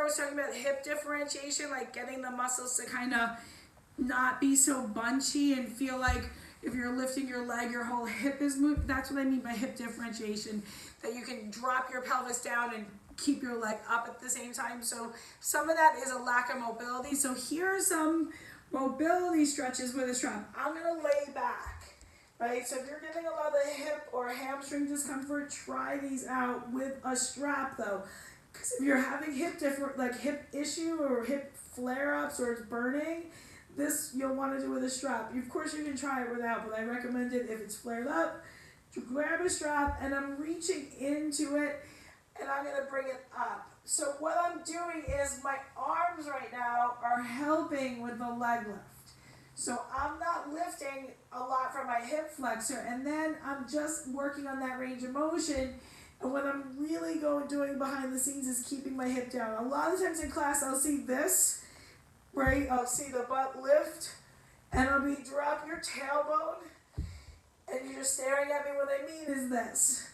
was talking about hip differentiation, like getting the muscles to kind of not be so bunchy and feel like if you're lifting your leg, your whole hip is moved. That's what I mean by hip differentiation, that you can drop your pelvis down and keep your leg up at the same time. So some of that is a lack of mobility. So here are some mobility stretches with a strap. I'm gonna lay back, right? So if you're getting a lot of hip or hamstring discomfort, try these out with a strap though. Because if you're having hip issue or hip flare-ups or it's burning, this you'll want to do with a strap. Of course you can try it without, but I recommend it if it's flared up. To grab a strap, and I'm reaching into it and I'm gonna bring it up. So what I'm doing is my arms right now are helping with the leg lift. So I'm not lifting a lot from my hip flexor, and then I'm just working on that range of motion. And what I'm really doing behind the scenes is keeping my hip down. A lot of times in class I'll see this, right? I'll see the butt lift, and I'll be drop your tailbone, and you're staring at me. What I mean is this.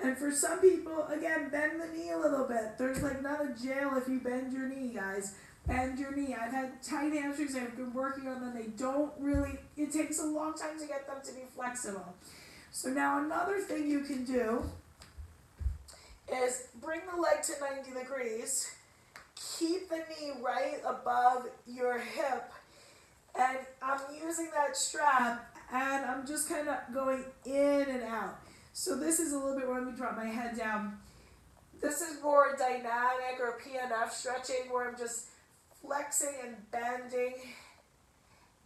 And for some people, again, bend the knee a little bit. There's like not a jail if you bend your knee, guys. Bend your knee. I've had tight hamstrings. I've been working on them. They don't really, it takes a long time to get them to be flexible. So now another thing you can do is bring the leg to 90 degrees. Keep the knee right above your hip. And I'm using that strap, and I'm just kind of going in and out. So this is a little bit where let me drop my head down. This is more dynamic or PNF stretching where I'm just flexing and bending.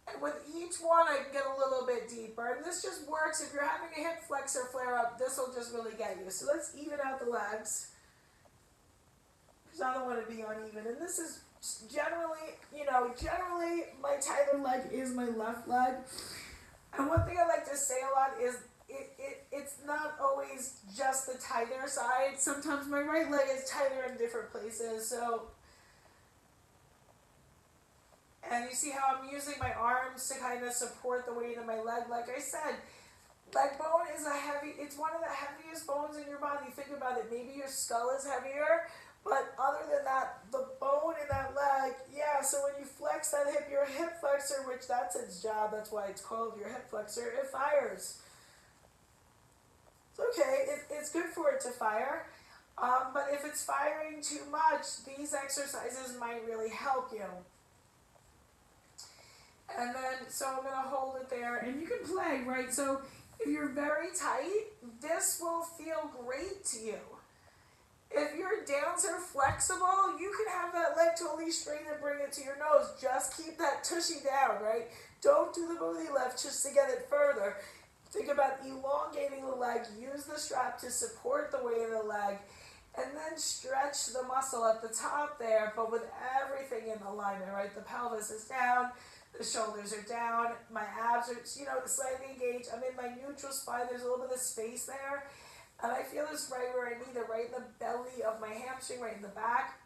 And with each one I can get a little bit deeper. And this just works if you're having a hip flexor flare up, this will just really get you. So let's even out the legs, because I don't want to be uneven. And this is generally my tighter leg is my left leg. And one thing I like to say a lot is it's not always just the tighter side. Sometimes my right leg is tighter in different places. So, and you see how I'm using my arms to kind of support the weight of my leg. Like I said, leg bone is it's one of the heaviest bones in your body. Think about it. Maybe your skull is heavier, but other than that, the bone in that leg, yeah, so when you flex that hip, your hip flexor, which that's its job, that's why it's called your hip flexor, it fires. It's okay, it's good for it to fire, but if it's firing too much, these exercises might really help you. And then, so I'm gonna hold it there, and you can play, right? So if you're very tight, this will feel great to you. If your downs are flexible, you can have that leg totally straight and bring it to your nose. Just keep that tushy down, right? Don't do the booty lift just to get it further. Think about elongating the leg. Use the strap to support the weight of the leg. And then stretch the muscle at the top there, but with everything in alignment, right? The pelvis is down, the shoulders are down, my abs are, slightly engaged. I'm in my neutral spine. There's a little bit of space there. And I feel this right where I need it, right in the belly of my hamstring, right in the back.